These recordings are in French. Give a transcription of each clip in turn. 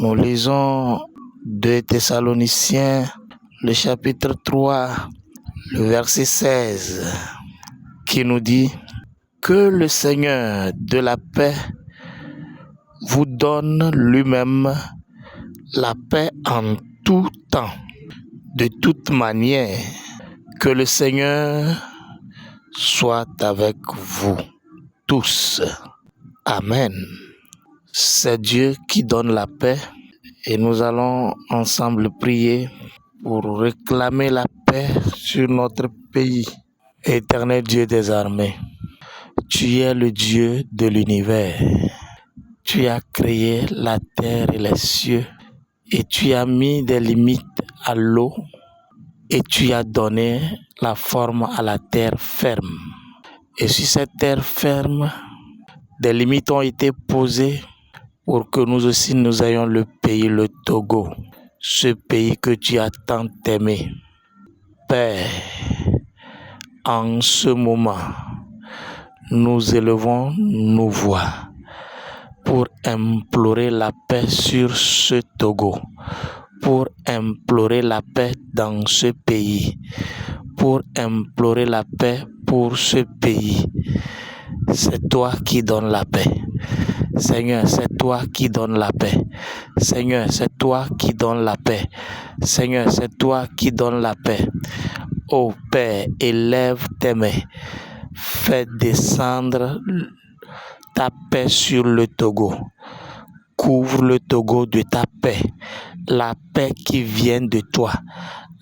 Nous lisons 2 Thessaloniciens, le chapitre 3, le verset 16, qui nous dit que le Seigneur de la paix vous donne lui-même la paix en tout temps, de toute manière. Que le Seigneur soit avec vous tous. Amen. C'est Dieu qui donne la paix et nous allons ensemble prier pour réclamer la paix sur notre pays. Éternel Dieu des armées, tu es le Dieu de l'univers. Tu as créé la terre et les cieux et tu as mis des limites à l'eau et tu as donné la forme à la terre ferme. Et sur cette terre ferme, des limites ont été posées pour que nous aussi nous ayons le pays, le Togo, ce pays que tu as tant aimé. Père, en ce moment, nous élevons nos voix pour implorer la paix sur ce Togo, pour implorer la paix dans ce pays, pour implorer la paix pour ce pays. C'est toi qui donnes la paix. Seigneur, c'est toi qui donnes la paix. Seigneur, c'est toi qui donnes la paix. Seigneur, c'est toi qui donnes la paix. Ô Père, élève tes mains. Fais descendre ta paix sur le Togo. Couvre le Togo de ta paix. La paix qui vient de toi.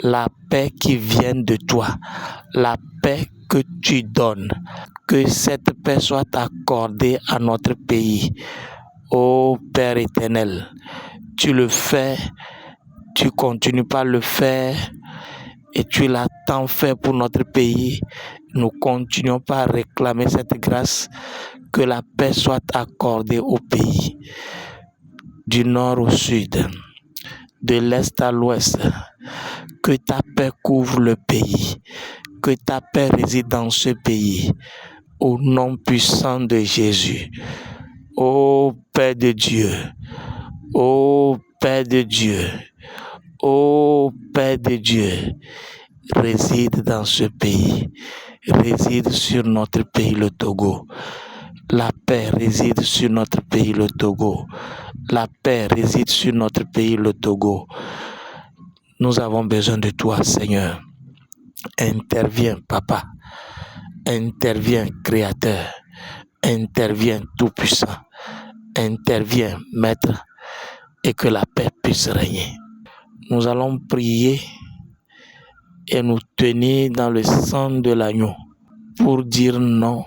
La paix qui vient de toi. La paix que tu donnes. Que cette paix soit accordée à notre pays. Ô Père éternel, tu le fais, tu continues pas le faire et tu l'as tant fait pour notre pays. Nous continuons pas à réclamer cette grâce, que la paix soit accordée au pays, du nord au sud, de l'est à l'ouest. Que ta paix couvre le pays, que ta paix réside dans ce pays, au nom puissant de Jésus. Ô Père de Dieu, ô Père de Dieu, ô Père de Dieu, réside dans ce pays, réside sur notre pays le Togo. La paix réside sur notre pays le Togo. La paix réside sur notre pays le Togo. Nous avons besoin de toi, Seigneur. Interviens, Papa. Interviens, Créateur. Interviens, Tout-Puissant. Interviens, Maître, et que la paix puisse régner. Nous allons prier et nous tenir dans le sang de l'agneau pour dire non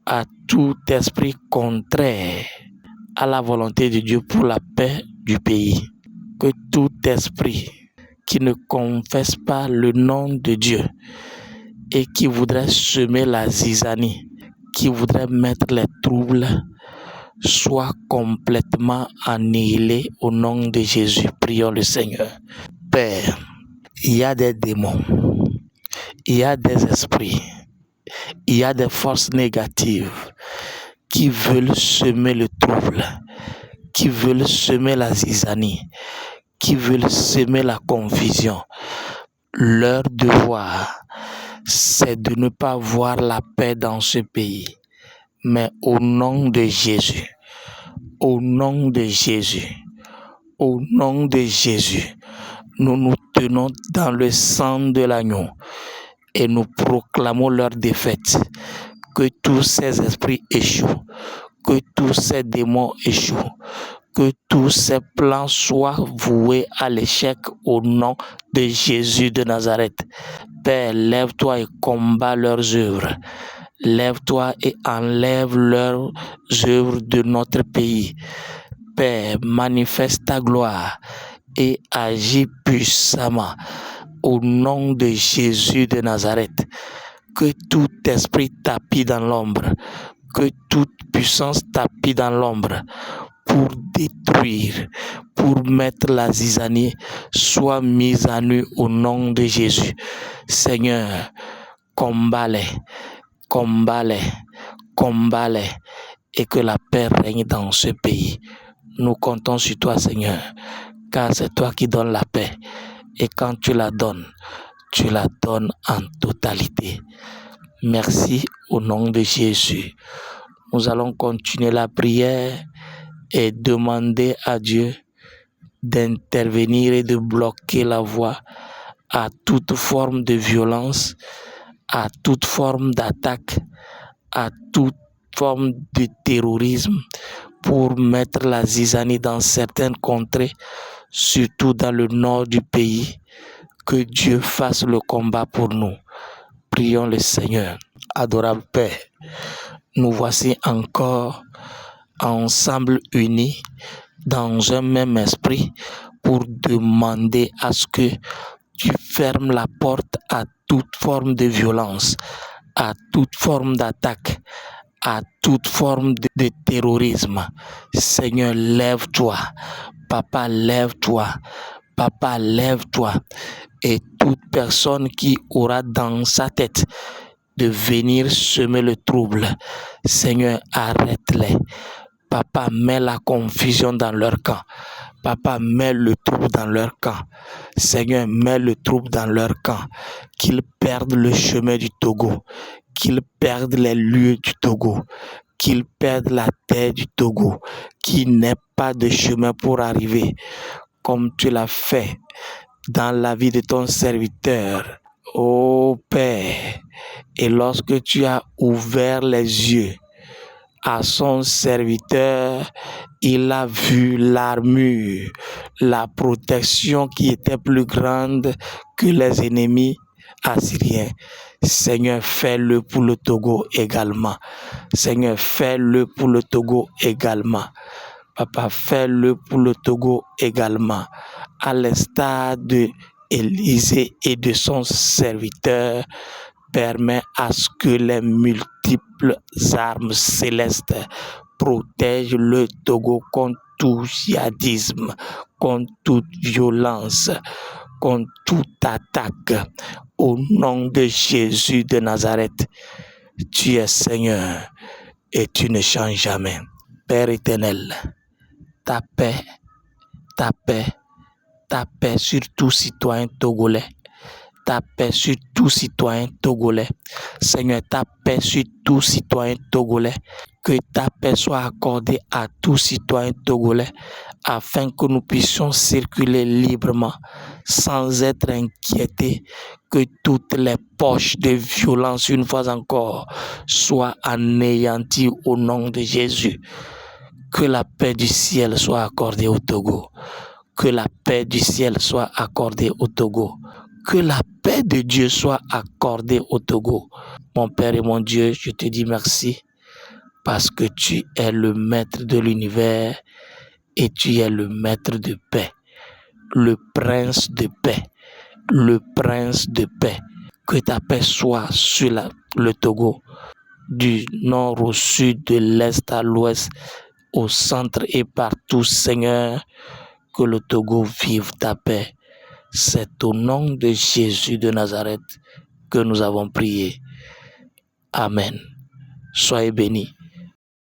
à tout esprit contraire à la volonté de Dieu pour la paix du pays. Que tout esprit qui ne confesse pas le nom de Dieu et qui voudrait semer la zizanie, qui voudrait mettre les troubles, soit complètement annihilé au nom de Jésus. Prions le Seigneur. Père, il y a des démons, il y a des esprits, il y a des forces négatives qui veulent semer le trouble, qui veulent semer la zizanie, qui veulent semer la confusion. Leur devoir, c'est de ne pas voir la paix dans ce pays. Mais au nom de Jésus, au nom de Jésus, au nom de Jésus, nous nous tenons dans le sang de l'agneau et nous proclamons leur défaite. Que tous ces esprits échouent, que tous ces démons échouent, que tous ces plans soient voués à l'échec au nom de Jésus de Nazareth. Père, lève-toi et combat leurs œuvres. Lève-toi et enlève leurs œuvres de notre pays. Père, manifeste ta gloire et agis puissamment au nom de Jésus de Nazareth. Que tout esprit tapis dans l'ombre, que toute puissance tapis dans l'ombre pour détruire, pour mettre la zizanie, soit mise à nu au nom de Jésus. Seigneur, combat-les, combat-les, combat-les, et que la paix règne dans ce pays. Nous comptons sur toi, Seigneur, car c'est toi qui donnes la paix. Et quand tu la donnes en totalité. Merci au nom de Jésus. Nous allons continuer la prière et demander à Dieu d'intervenir et de bloquer la voie à toute forme de violence, à toute forme d'attaque, à toute forme de terrorisme pour mettre la zizanie dans certaines contrées, surtout dans le nord du pays. Que Dieu fasse le combat pour nous. Prions le Seigneur. Adorable Père, nous voici encore ensemble unis dans un même esprit pour demander à ce que tu fermes la porte à toute forme de violence, à toute forme d'attaque, à toute forme de terrorisme. Seigneur, lève-toi. Papa, lève-toi. Papa, lève-toi. Et toute personne qui aura dans sa tête de venir semer le trouble, Seigneur, arrête-les. Papa, mets la confusion dans leur camp. Papa, mets le trouble dans leur camp. Seigneur, mets le trouble dans leur camp. Qu'ils perdent le chemin du Togo. Qu'ils perdent les lieux du Togo. Qu'ils perdent la terre du Togo. Qu'il n'ait pas de chemin pour arriver, comme tu l'as fait dans la vie de ton serviteur. Ô Père, et lorsque tu as ouvert les yeux à son serviteur, il a vu l'armure, la protection qui était plus grande que les ennemis assyriens. Seigneur, fais-le pour le Togo également. Seigneur, fais-le pour le Togo également. Papa, fais-le pour le Togo également. À l'instar de Élisée et de son serviteur, permet à ce que les multiples armes célestes protègent le Togo contre tout djihadisme, contre toute violence, contre toute attaque. Au nom de Jésus de Nazareth, tu es Seigneur et tu ne changes jamais. Père éternel, ta paix sur tout citoyen togolais. Ta paix sur tout citoyen togolais. Seigneur, ta paix sur tout citoyen togolais. Que ta paix soit accordée à tout citoyen togolais afin que nous puissions circuler librement sans être inquiétés. Que toutes les poches de violence, une fois encore, soient anéanties au nom de Jésus. Que la paix du ciel soit accordée au Togo. Que la paix du ciel soit accordée au Togo. Que la paix de Dieu soit accordée au Togo. Mon Père et mon Dieu, je te dis merci parce que tu es le maître de l'univers et tu es le maître de paix, le prince de paix, le prince de paix. Que ta paix soit sur le Togo, du nord au sud, de l'est à l'ouest, au centre et partout, Seigneur, que le Togo vive ta paix. C'est au nom de Jésus de Nazareth que nous avons prié. Amen. Soyez bénis.